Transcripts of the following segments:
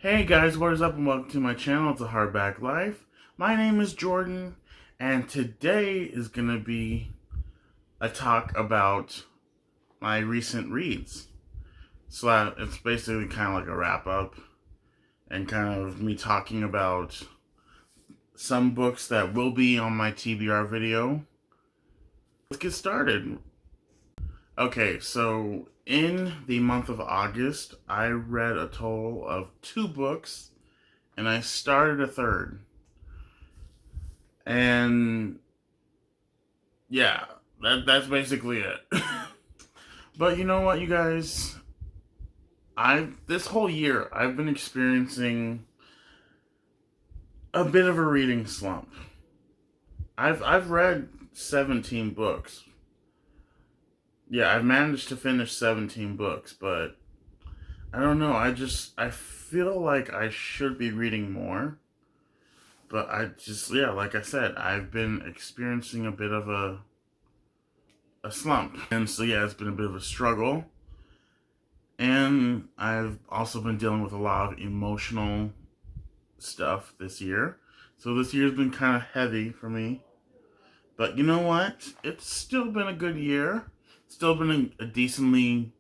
Hey guys, what is up and welcome to my channel, It's a Hardback Life. My name is Jordan, and today is going to be a talk about my recent reads. So it's basically kind of like a wrap up and kind of me talking about some books that will be on my TBR video. Let's get started. Okay, so in the month of August, I read a total of 2 books, and I started a third. And yeah, that's basically it. But you know what, you guys? This whole year I've been experiencing a bit of a reading slump. I've read 17 books. Yeah, I've managed to finish 17 books, but I don't know, I feel like I should be reading more. But like I said, I've been experiencing a bit of a slump. And so yeah, it's been a bit of a struggle. And I've also been dealing with a lot of emotional stuff this year. So this year's been kind of heavy for me. But you know what? It's still been a good year. Still been a decently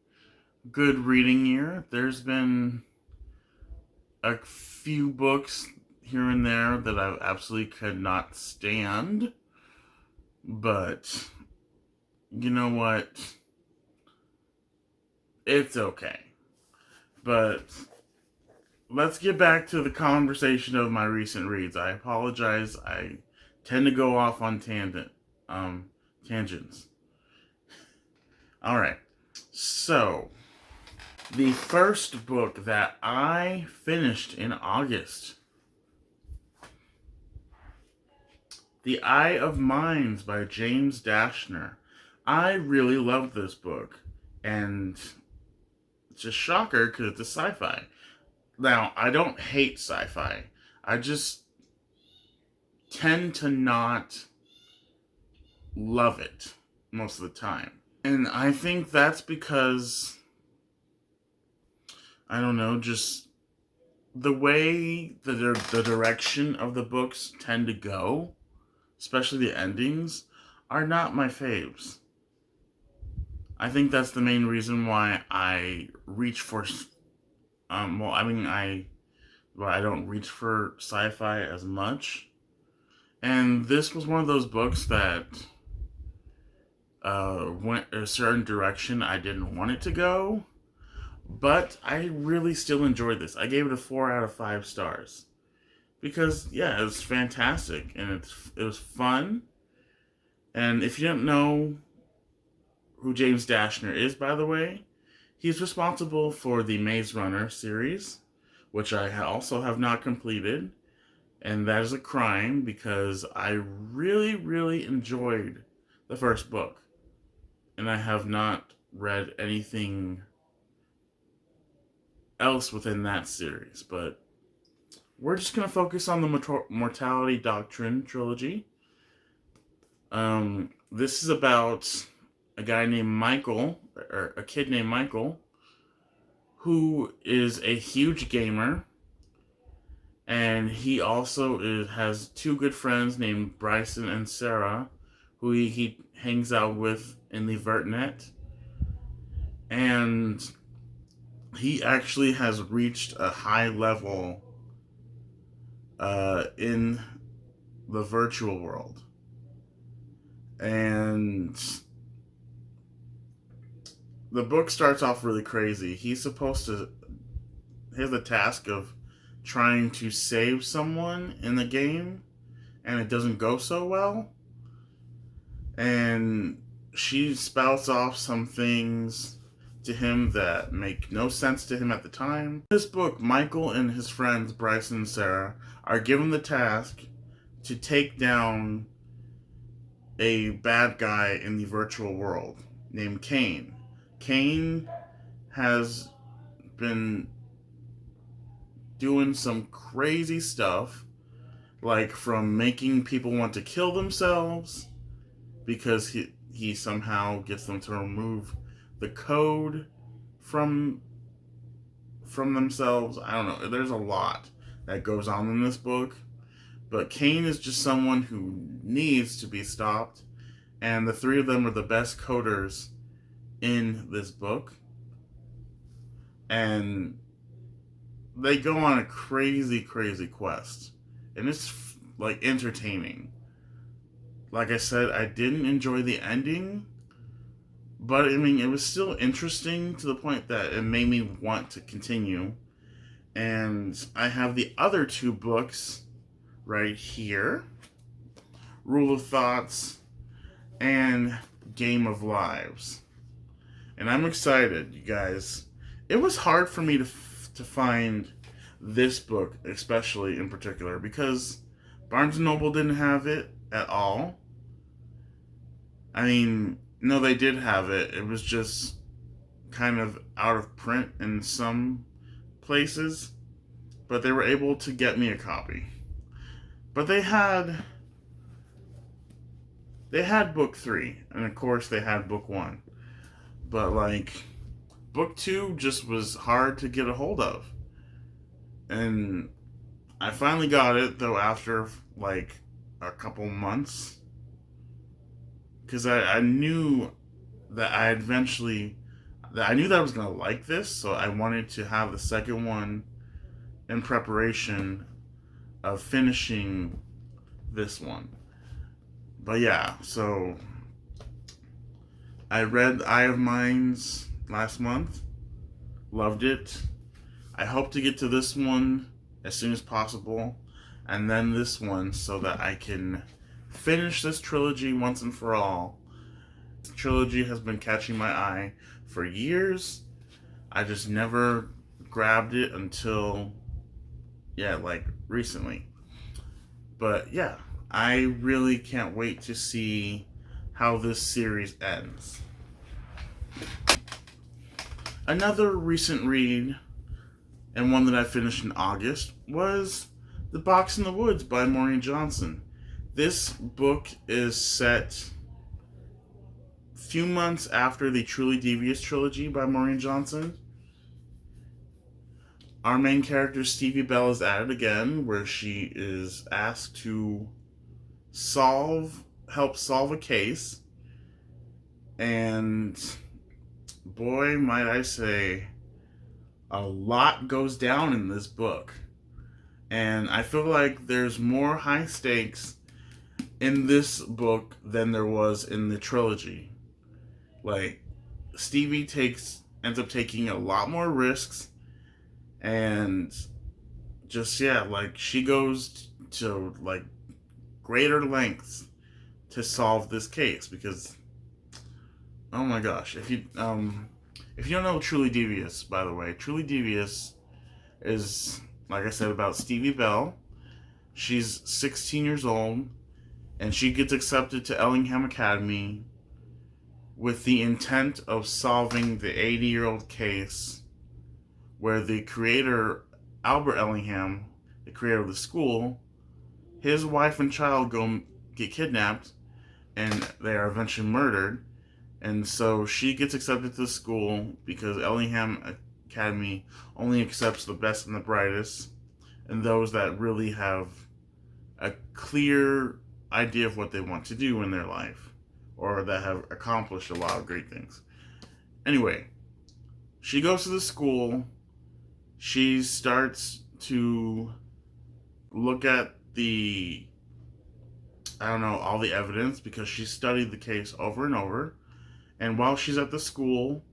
good reading year. There's been a few books here and there that I absolutely could not stand. But you know what? It's okay. But let's get back to the conversation of my recent reads. I apologize. I tend to go off on tangents. All right. So, the first book that I finished in August, The Eye of Minds by James Dashner. I really loved this book, and it's a shocker because it's a sci-fi. Now, I don't hate sci-fi. I just tend to not love it most of the time. And I think that's because, I don't know, just the way the direction of the books tend to go, especially the endings, are not my faves. I think that's the main reason why I reach for, I don't reach for sci-fi as much. And this was one of those books that went a certain direction I didn't want it to go, but I really still enjoyed this. I gave it a 4 out of 5 stars because yeah, it was fantastic and it was fun. And if you don't know who James Dashner is, by the way, he's responsible for the Maze Runner series, which I also have not completed, and that is a crime because I really, really enjoyed the first book. And I have not read anything else within that series, but we're just going to focus on the Mortality Doctrine trilogy. This is about a guy named Michael, or a kid named Michael, who is a huge gamer, and he also has 2 good friends named Bryson and Sarah, who he hangs out with in the Vertnet. And he actually has reached a high level in the virtual world. And the book starts off really crazy. He has the task of trying to save someone in the game, and it doesn't go so well. And she spouts off some things to him that make no sense to him at the time. In this book, Michael and his friends, Bryson and Sarah, are given the task to take down a bad guy in the virtual world named Kane. Kane has been doing some crazy stuff, like from making people want to kill themselves because he somehow gets them to remove the code from from themselves. I don't know. There's a lot that goes on in this book. But Kane is just someone who needs to be stopped. And the three of them are the best coders in this book. And they go on a crazy, crazy quest. And it's like entertaining. Like I said, I didn't enjoy the ending. But I mean, it was still interesting to the point that it made me want to continue. And I have the other two books right here, Rule of Thoughts and Game of Lives. And I'm excited, you guys. It was hard for me to find this book, especially in particular, because Barnes & Noble didn't have it at all. I mean, no, they did have it. It was just kind of out of print in some places, but they were able to get me a copy. But they had book 3, and of course they had book 1. But like book 2 just was hard to get a hold of. And I finally got it though after like a couple months, because I knew that I knew that I was gonna like this, so I wanted to have the second one in preparation of finishing this one. But yeah, so I read Eye of Mines last month, loved it. I hope to get to this one as soon as possible, and then this one, so that I can finish this trilogy once and for all. This trilogy has been catching my eye for years. I just never grabbed it until, like recently. But yeah, I really can't wait to see how this series ends. Another recent read, and one that I finished in August, was The Box in the Woods by Maureen Johnson. This book is set a few months after the Truly Devious trilogy by Maureen Johnson. Our main character, Stevie Bell, is at it again, where she is asked to help solve a case. And boy, might I say, a lot goes down in this book. And I feel like there's more high stakes in this book than there was in the trilogy. Like, Stevie ends up taking a lot more risks, and just, like, she goes to, like, greater lengths to solve this case, because, oh my gosh, if you don't know Truly Devious, by the way, Truly Devious is, like I said, about Stevie Bell. She's 16 years old, and she gets accepted to Ellingham Academy with the intent of solving the 80-year-old case where the creator, Albert Ellingham, the creator of the school, his wife and child get kidnapped, and they are eventually murdered. And so she gets accepted to the school because Ellingham Academy only accepts the best and the brightest, and those that really have a clear idea of what they want to do in their life, or that have accomplished a lot of great things. Anyway, she goes to the school. She starts to look at all the evidence, because she studied the case over and over. And while she's at the school,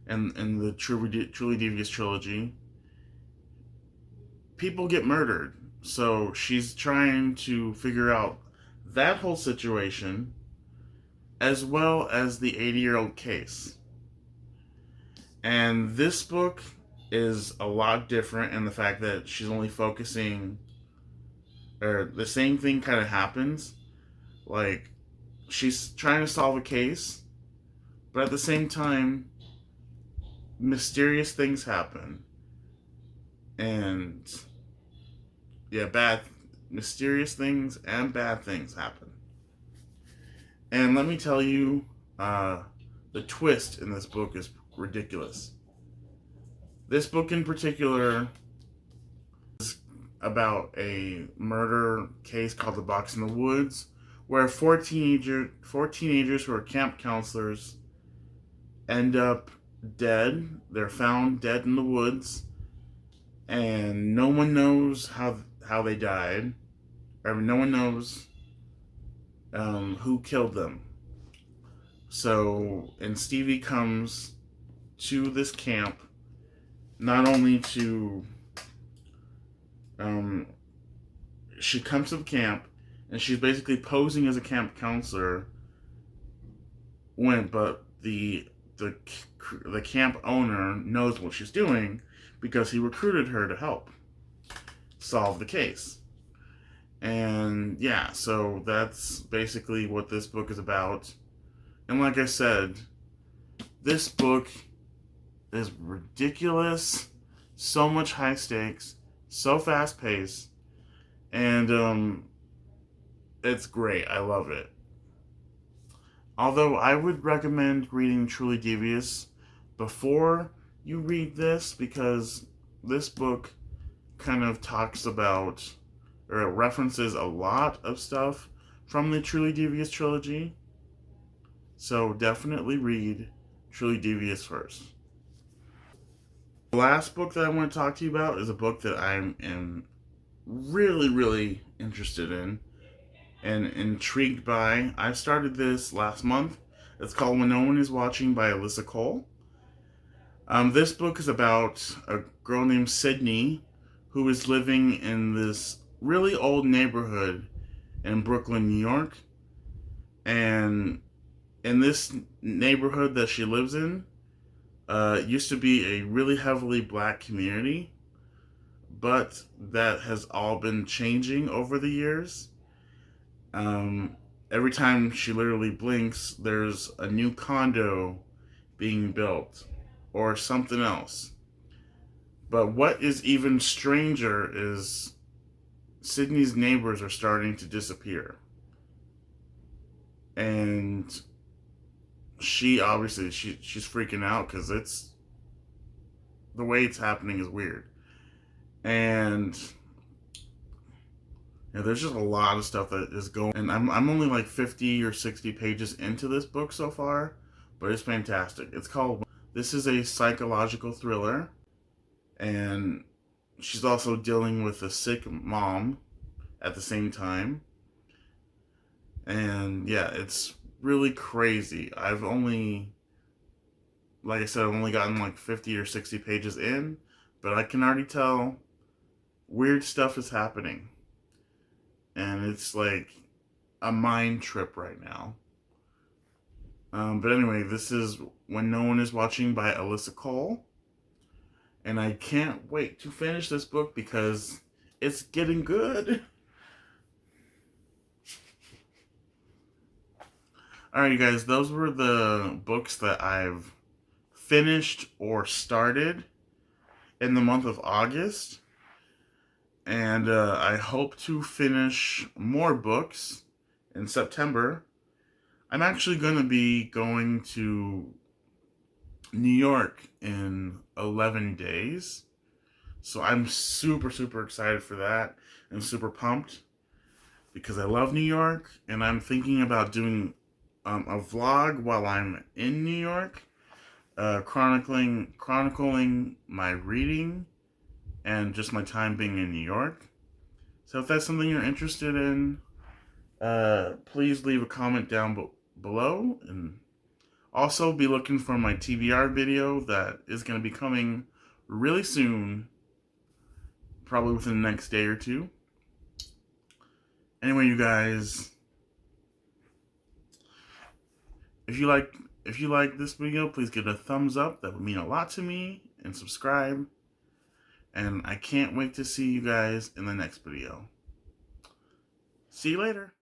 and in the Truly Devious trilogy, people get murdered. So she's trying to figure out that whole situation, as well as the 80-year-old case. And this book is a lot different in the fact that she's only focusing, or the same thing kind of happens. Like, she's trying to solve a case, but at the same time, mysterious things happen. And mysterious things and bad things happen. And let me tell you, the twist in this book is ridiculous. This book in particular is about a murder case called The Box in the Woods, where four teenagers who are camp counselors end up dead. They're found dead in the woods, and no one knows how they died. Or no one knows who killed them. So, and Stevie comes to this camp not only to um, she comes to the camp and she's basically posing as a camp counselor but the camp owner knows what she's doing because he recruited her to help solve the case. And yeah, so that's basically what this book is about. And like I said, this book is ridiculous, so much high stakes, so fast paced, and it's great. I love it. Although I would recommend reading Truly Devious before you read this, because this book kind of talks about, or it references a lot of stuff from the Truly Devious trilogy. So definitely read Truly Devious first. The last book that I want to talk to you about is a book that I am really, really interested in and intrigued by. I started this last month. It's called When No One Is Watching by Alyssa Cole. This book is about a girl named Sydney who is living in this really old neighborhood in Brooklyn, New York. And in this neighborhood that she lives in, used to be a really heavily black community, but that has all been changing over the years. Every time she literally blinks, there's a new condo being built or something else. But what is even stranger is Sydney's neighbors are starting to disappear. And she obviously, she's freaking out because it's the way it's happening is weird. And yeah, there's just a lot of stuff that is going, and I'm only like 50 or 60 pages into this book so far, but it's fantastic. It's called, this is a psychological thriller, and she's also dealing with a sick mom at the same time. And yeah, it's really crazy. Like I said, I've only gotten like 50 or 60 pages in, but I can already tell weird stuff is happening. And it's like a mind trip right now. But anyway, this is When No One Is Watching by Alyssa Cole. And I can't wait to finish this book because it's getting good. Alright, you guys, those were the books that I've finished or started in the month of August. And I hope to finish more books in September. I'm actually going to be going to New York in 11 days. So I'm super, super excited for that and super pumped because I love New York. And I'm thinking about doing a vlog while I'm in New York, chronicling my reading and just my time being in New York. So if that's something you're interested in, please leave a comment down below, and also be looking for my TBR video that is going to be coming really soon, probably within the next day or two. Anyway, you guys, if you like this video, please give it a thumbs up. That would mean a lot to me, and subscribe. And I can't wait to see you guys in the next video. See you later.